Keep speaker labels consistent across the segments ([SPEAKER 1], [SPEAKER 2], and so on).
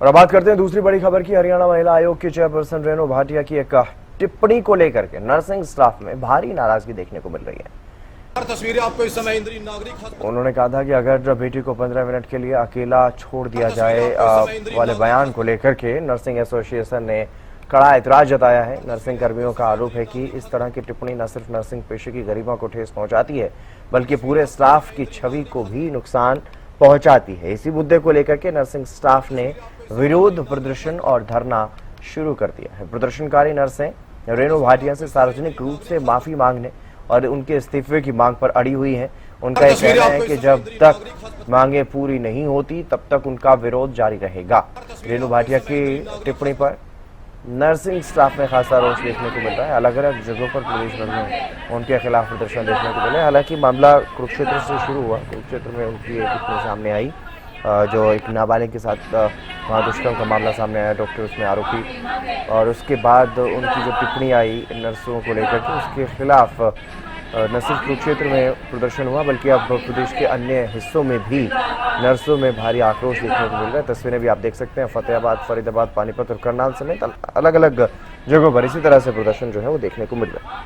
[SPEAKER 1] और अब बात करते हैं दूसरी बड़ी खबर की। हरियाणा महिला आयोग की चेयरपर्सन रेणु भाटिया की एक टिप्पणी को लेकर के नर्सिंग स्टाफ में भारी नाराजगी देखने को मिल रही है।
[SPEAKER 2] तस्वीरें आपको इस समय इंद्री नागरिक
[SPEAKER 1] उन्होंने कहा था कि अगर बेटी को 15 मिनट के लिए अकेला छोड़ दिया जाए वाले बयान को लेकर के नर्सिंग एसोसिएशन ने कड़ा ऐतराज जताया है। नर्सिंग कर्मियों का आरोप है कि इस तरह की टिप्पणी न सिर्फ नर्सिंग पेशे की गरिमा को ठेस पहुंचाती है बल्कि पूरे स्टाफ की छवि को भी नुकसान पहुंचाती है। इसी मुद्दे को लेकर के नर्सिंग स्टाफ ने विरोध प्रदर्शन और धरना शुरू कर दिया है। प्रदर्शनकारी नर्सें रेणु भाटिया से सार्वजनिक रूप से माफी मांगने और उनके इस्तीफे की मांग पर अड़ी हुई हैं। उनका यह कहना है कि जब तक मांगे पूरी नहीं होती तब तक उनका विरोध जारी रहेगा। रेणु भाटिया की टिप्पणी पर नर्सिंग स्टाफ में खासा रोष देखने को मिल रहा है। अलग अलग जगहों पर प्रदेश भर में उनके खिलाफ प्रदर्शन देखने को मिले। हालांकि मामला कुरुक्षेत्र से शुरू हुआ। कुरुक्षेत्र में उनकी एक टिप्पणी सामने आई जो एक नाबालिग के साथ वहाँ दुष्कर्म का मामला सामने आया, डॉक्टर उसमें आरोपी, और उसके बाद उनकी जो टिप्पणी आई नर्सों को लेकर के उसके खिलाफ न सिर्फ कुरुक्षेत्र में प्रदर्शन हुआ बल्कि अब प्रदेश के अन्य हिस्सों में भी नर्सों में भारी आक्रोश देखने को मिल रहा है। तस्वीरें भी आप देख सकते हैं। फतेहाबाद, फरीदाबाद, पानीपत और करनाल समेत अलग अलग जगहों पर इसी तरह से प्रदर्शन जो है वो देखने को मिल रहा है।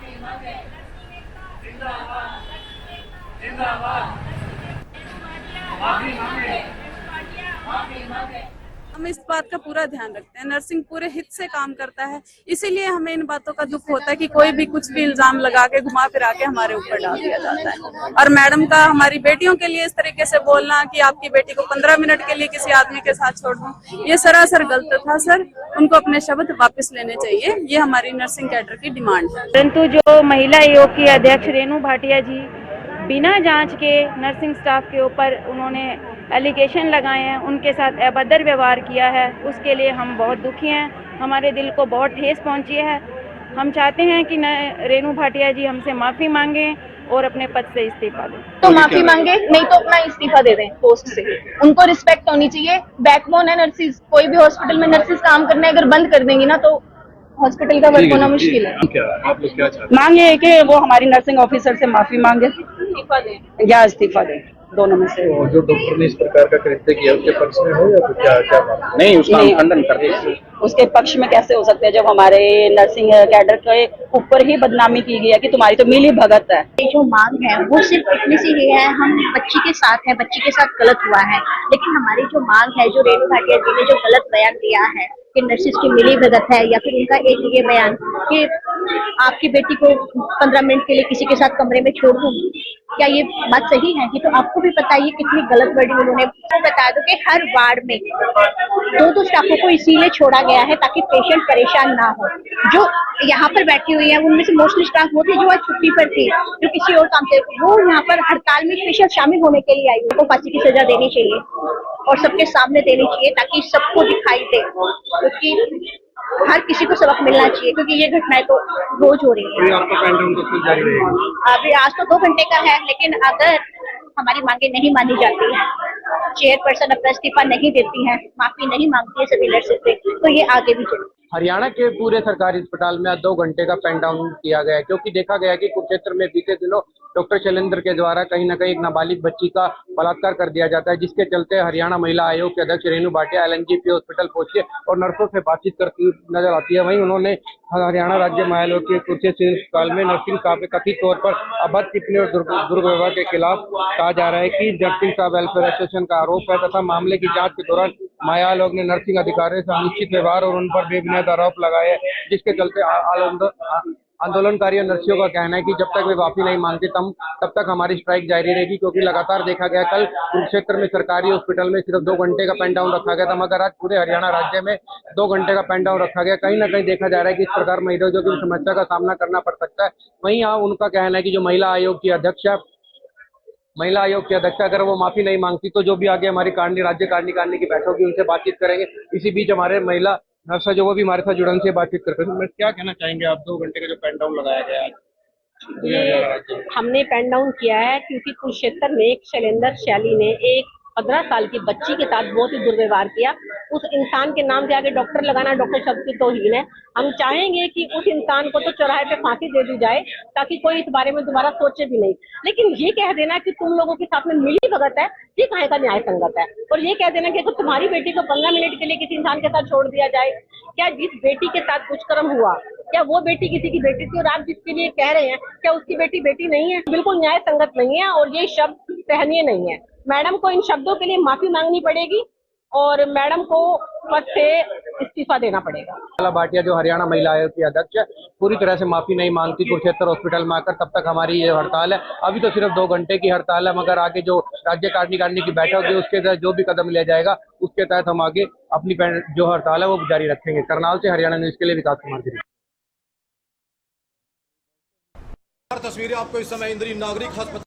[SPEAKER 3] हम इस बात का पूरा ध्यान रखते हैं। नर्सिंग पूरे हित से काम करता है, इसीलिए हमें इन बातों का दुख होता है कि कोई भी कुछ भी इल्जाम लगा के घुमा फिरा के हमारे ऊपर डाल दिया जाता है। और मैडम का हमारी बेटियों के लिए इस तरीके से बोलना कि आपकी बेटी को 15 मिनट के लिए किसी आदमी के साथ छोड़ दूं, ये सरासर गलत था। सर, उनको अपने शब्द वापस लेने चाहिए। ये हमारी नर्सिंग कैडर की डिमांड है।
[SPEAKER 4] परंतु जो महिला आयोग की अध्यक्ष रेणु भाटिया जी बिना जांच के नर्सिंग स्टाफ के ऊपर उन्होंने एलिगेशन लगाए हैं, उनके साथ अभद्र व्यवहार किया है, उसके लिए हम बहुत दुखी हैं। हमारे दिल को बहुत ठेस पहुंची है। हम चाहते हैं कि रेणु भाटिया जी हमसे माफ़ी मांगें और अपने पद से इस्तीफा दें।
[SPEAKER 5] तो माफी मांगे, नहीं तो अपना इस्तीफा दे दें पोस्ट से। उनको रिस्पेक्ट होनी चाहिए। बैकबोन है नर्सिस। कोई भी हॉस्पिटल में नर्सिस काम करने अगर बंद कर देंगी ना तो हॉस्पिटल का वर्क होना मुश्किल है।
[SPEAKER 2] आप लोग क्या चाहते
[SPEAKER 6] मांग ये है कि वो हमारी नर्सिंग ऑफिसर से माफी मांगे
[SPEAKER 5] इस्तीफा दें
[SPEAKER 6] या इस्तीफा दें, दोनों में से।
[SPEAKER 2] हैं? जो डॉक्टर ने इस प्रकार का कृत्य किया उसके पक्ष में हो या फिर क्या क्या मामला?
[SPEAKER 6] नहीं, उसका हम खंडन करते हैं। उसके पक्ष में कैसे हो सकते हैं जब हमारे नर्सिंग कैडर के ऊपर ही बदनामी की गई है कि तुम्हारी तो मिली भगत है।
[SPEAKER 5] ये जो मांग है वो सिर्फ इतनी सी ही है, हम बच्ची के साथ हैं, बच्ची के साथ गलत हुआ है, लेकिन हमारी जो मांग है, जो रेणु भाटिया जी ने जो गलत बयान दिया है कि नर्सिस की मिली भगत है, या फिर उनका एक ये बयान कि आपकी बेटी को 15 मिनट के लिए किसी के साथ कमरे में छोड़ दूंगी, क्या ये बात सही है? कि तो आपको भी पता है ये कितनी गलत वर्डिंग उन्होंने। तो बता दो कि हर वार्ड में दो स्टाफों को इसीलिए छोड़ा गया है ताकि पेशेंट परेशान ना हो। जो यहाँ पर बैठी हुई है उनमें से मोस्टली स्टाफ वो थी जो आज छुट्टी पर थी, जो किसी और काम से, वो यहाँ पर हड़ताल में स्पेशल शामिल होने के लिए आई। उनको फांसी की सजा देनी चाहिए और सबके सामने देनी चाहिए ताकि सबको दिखाई दे, क्योंकि हर किसी को सबक मिलना चाहिए, क्योंकि ये घटनाएं तो रोज हो रही है।
[SPEAKER 2] आपका पेन डाउन कब तक जारी रहेगा?
[SPEAKER 5] अभी आज तो 2 घंटे का है, लेकिन अगर हमारी मांगे नहीं मानी जाती है, चेयरपर्सन अपना इस्तीफा नहीं देती है, माफी नहीं मांगती है सभी नर्सेस से, तो ये आगे भी चले।
[SPEAKER 7] हरियाणा के पूरे सरकारी अस्पताल में आज 2 घंटे का पेन डाउन किया गया है, क्योंकि देखा गया कि कुरुक्षेत्र में बीते दिनों डॉक्टर शैलेंद्र के द्वारा कहीं न कहीं एक नाबालिग बच्ची का बलात्कार कर दिया जाता है, जिसके चलते हरियाणा महिला आयोग के अध्यक्ष रेणु भाटिया एलएनजेपी हॉस्पिटल पहुंची और नर्सों से बातचीत करती नजर आती है। वहीं उन्होंने हरियाणा राज्य महिला आयोग के कुरुक्षेत्र अस्पताल में नर्सिंग स्टाफ के कथित तौर पर अभद्र टिप्पणी और दुर्व्यवहार के खिलाफ कहा जा रहा है कि नर्सिंग स्टाफ वेलफेयर एसोसिएशन का आरोप है तथा मामले की जांच के दौरान महिला आयोग ने नर्सिंग अधिकारियों से अनुचित व्यवहार और उन पर बेबुनियाद आरोप लगाए हैं, जिसके चलते आंदोलनकारियों नर्सियों का कहना है कि जब तक वे माफी नहीं मांगते तब तक हमारी स्ट्राइक जारी रहेगी, क्योंकि लगातार देखा गया कल कुरुक्षेत्र में सरकारी हॉस्पिटल में सिर्फ 2 घंटे का पेन डाउन रखा गया था, मगर आज पूरे हरियाणा राज्य में 2 घंटे का पेन डाउन रखा गया। कहीं ना कहीं देखा जा रहा है कि इस प्रकार महिलाओं की समस्या का सामना करना पड़ सकता है। वहीं यहाँ उनका कहना है कि जो महिला आयोग की अध्यक्षा अगर वो माफी नहीं मांगती तो जो भी आगे हमारी राज्य कार्यकारिणी की बैठक होगी उनसे बातचीत करेंगे। इसी बीच हमारे महिला नर्स जो वो भी हमारे साथ जुड़न से बातचीत करते हैं। क्या कहना चाहेंगे आप 2 घंटे का जो पेन डाउन लगाया गया है?
[SPEAKER 8] ये हमने पेन डाउन किया है क्योंकि कुरुक्षेत्र में एक शैलेंद्र शैली ने एक 15 साल की बच्ची के साथ बहुत ही दुर्व्यवहार किया। उस इंसान के नाम के आगे डॉक्टर लगाना डॉक्टर शब्द की तौहीन है। हम चाहेंगे कि उस इंसान को तो चौराहे पे फांसी दे दी जाए ताकि कोई इस बारे में दोबारा सोचे भी नहीं। लेकिन ये कह देना कि तुम लोगों के साथ में मिली भगत है, ये कहाँ का न्याय संगत है। और ये कह देना कि अगर तुम्हारी बेटी को 15 मिनट के लिए किसी इंसान के साथ छोड़ दिया जाए, क्या जिस बेटी के साथ दुष्कर्म हुआ क्या वो बेटी किसी की बेटी थी और आप जिसके लिए कह रहे हैं क्या उसकी बेटी बेटी नहीं है? बिल्कुल न्याय संगत नहीं है और ये शब्द सहनीय नहीं है। मैडम को इन शब्दों के लिए माफी मांगनी पड़ेगी और मैडम को पद से इस्तीफा देना पड़ेगा।
[SPEAKER 7] कमला भाटिया जो हरियाणा महिला आयोग की अध्यक्ष है, पूरी तरह से माफी नहीं मांगती कुरुक्षेत्र हॉस्पिटल में आकर, तब तक हमारी ये हड़ताल है। अभी तो सिर्फ 2 घंटे की हड़ताल है, मगर आगे जो राज्य कार्यकारिणी की बैठक होगी उसके तहत जो भी कदम लिया जाएगा उसके तहत हम आगे अपनी जो हड़ताल है वो जारी रखेंगे। करनाल से हरियाणा न्यूज के लिए विकास कुमार गिरी।
[SPEAKER 9] तस्वीरें आपको इस समय इंद्री नागरिक अस्पताल